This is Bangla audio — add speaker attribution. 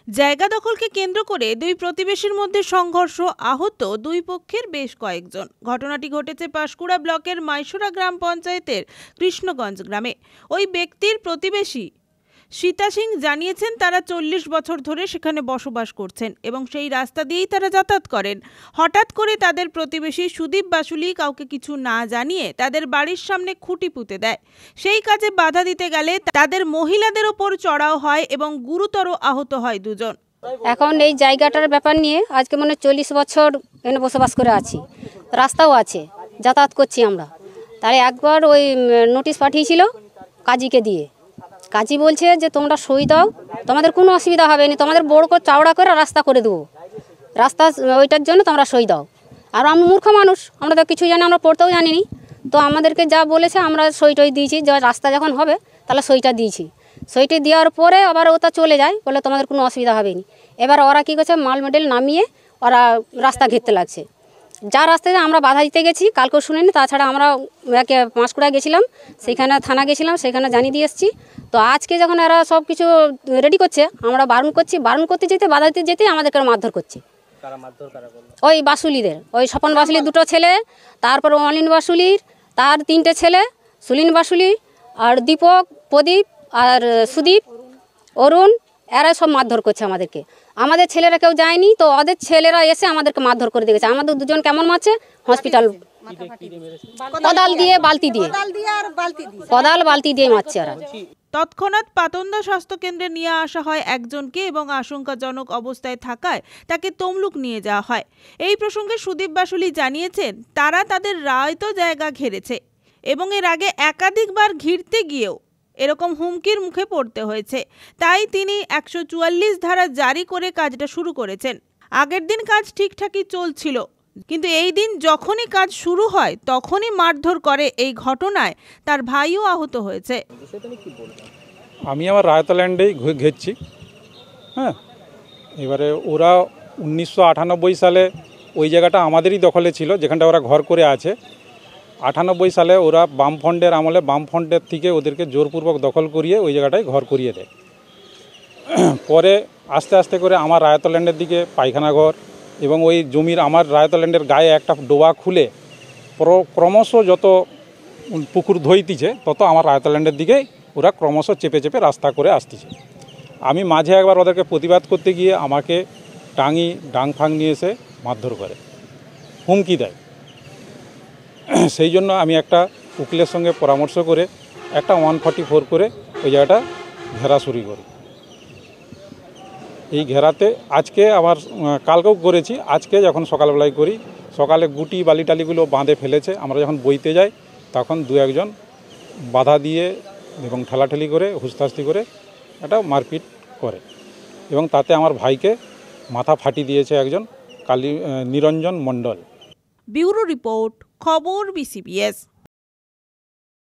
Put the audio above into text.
Speaker 1: জায়গা দখলকে কেন্দ্র করে দুই প্রতিবেশীর মধ্যে সংঘর্ষ, আহত দুই পক্ষের বেশ কয়েকজন। ঘটনাটি ঘটেছে পাঁশকুড়া ব্লকের মাইশোরা গ্রাম পঞ্চায়েতের কৃষ্ণগঞ্জ গ্রামে। ওই ব্যক্তির প্রতিবেশী সীতা সিং জানিয়েছেন তারা 40 বছর ধরে সেখানে বসবাস করছেন এবং সেই রাস্তা দিয়েই তারা যাতায়াত করেন। হঠাৎ করে তাদের প্রতিবেশী সুদীপ বাসুলি কাউকে কিছু না জানিয়ে তাদের বাড়ির সামনে খুঁটি পুঁতে দেয়। সেই কাজে বাধা দিতে গেলে তাদের মহিলাদের ওপর চড়াও হয় এবং গুরুতর আহত হয় দুজন।
Speaker 2: এখন এই জায়গাটার ব্যাপার নিয়ে আজকে মনে 40 বছর এখানে বসবাস করে আছি, রাস্তাও আছে, যাতায়াত করছি আমরা। তাই একবার ওই নোটিশ পাঠিয়েছিল কাজীকে দিয়ে। কাজী বলছে যে তোমরা সই দাও, তোমাদের কোনো অসুবিধা হবে না, তোমাদের বড় করে চওড়া করে রাস্তা করে দেবো, রাস্তা ওইটার জন্য তোমরা সই দাও। আর আমরা মূর্খ মানুষ, আমরা তো কিছু জানি, আমরা পড়তেও জানিনি। তো আমাদেরকে যা বলেছে আমরা সই টই দিয়েছি, যে রাস্তা যখন হবে তাহলে সইটা দিয়েছি। সইটি দেওয়ার পরে আবার ওটা চলে যায়, বলে তোমাদের কোনো অসুবিধা হবে না। এবার ওরা কী করছে, মাল মেডেল নামিয়ে ওরা রাস্তা ঘিরতে লাগছে। যা রাস্তায় আমরা বাধা দিতে গেছি কালকেও শুনিনি, তাছাড়া আমরা পাঁশকুড়া গেছিলাম, সেখানে থানা গেছিলাম, সেখানে জানিয়ে দিয়ে এসেছি। তো আজকে যখন এরা সব কিছু রেডি করছে, আমরা বারণ করতে যেতে, বাধা দিতে যেতে আমাদেরকে মারধর করছে। ওই বাসুলিদের, ওই স্বপন বাসুলির দুটো ছেলে, তারপর অনিন বাসুলির তার 3টে ছেলে, সুলিন বাসুলি আর দীপক, প্রদীপ আর সুদীপ, অরুণ, এরা সব মারধর করছে আমাদেরকে। আমাদের ছেলেরা কেউ যায়নি, তো ওদের ছেলেরা এসে আমাদেরকে মারধর করে দিয়েছে। আমাদের দুজন কেমন মারছে, হসপিটাল কোদাল দিয়ে বালতি দিয়ে মারছে ওরা।
Speaker 1: তৎক্ষণাৎ পাতন্দা স্বাস্থ্য কেন্দ্রে নিয়ে আসা হয় একজনকে এবং আশঙ্কাজনক অবস্থায় থাকায় তাকে তমলুক নিয়ে যাওয়া হয়। এই প্রসঙ্গে সুদীপ বাসুলি জানিয়েছেন তারা তাদের রায়ত জায়গা ঘিরেছে এবং এর আগে একাধিকবার ঘিরতে গিয়েও এরকম হুমকির মুখে পড়তে হয়েছে। তাই তিনি 144 ধারা জারি করে কাজটা শুরু করেছেন। আগের দিন কাজ ঠিকঠাকই চলছিল, কিন্তু এই দিন যখনই কাজ শুরু হয় তখনই মারধর করে। এই ঘটনায় তার ভাইও আহত হয়েছে।
Speaker 3: আমি আমার রায়তল্যান্ডেই ঘেরছি। হ্যাঁ, এবারে ওরা 1998 সালে ওই জায়গাটা আমাদেরই দখলে ছিল, যেখানটা ওরা ঘর করে আছে। 98 সালে ওরা বামফ্রন্টের আমলে বামফ্রন্টের থেকে ওদেরকে জোরপূর্বক দখল করিয়ে ওই জায়গাটায় ঘর করিয়ে দেয়। পরে আস্তে আস্তে করে আমার রায়তল্যান্ডের দিকে পায়খানা ঘর এবং ওই জমির আমার রায়তল্যান্ডের গায়ে একটা ডোবা খুলে ক্রমশ যত পুকুর ধইতিছে তত আমার রায়তল্যান্ডের দিকে ওরা ক্রমশ চেপে চেপে রাস্তা করে আসতেছে। আমি মাঝে একবার ওদেরকে প্রতিবাদ করতে গিয়ে আমাকে ডাং ফাং নিয়ে এসে মারধর করে, হুমকি দেয়। সেই জন্য আমি একটা উকিলের সঙ্গে পরামর্শ করে একটা 144 করে ওই জায়গাটা ঘেরা শুরু করি। এই ঘেরাতে আজকে আমার কালকেও করেছি, আজকে যখন সকালবেলায় করি, সকালে গুটি বালি টালিগুলো বাঁধে ফেলেছে। আমরা যখন বইতে যাই তখন 2-1 বাধা দিয়ে এবং ঠেলাঠেলি করে হুস্তাস্তি করে একটা মারপিট করে এবং তাতে আমার ভাইকে মাথা ফাটি দিয়েছে একজন, নিরঞ্জন মণ্ডল।
Speaker 1: ব্যুরো রিপোর্ট, খবর BCBS।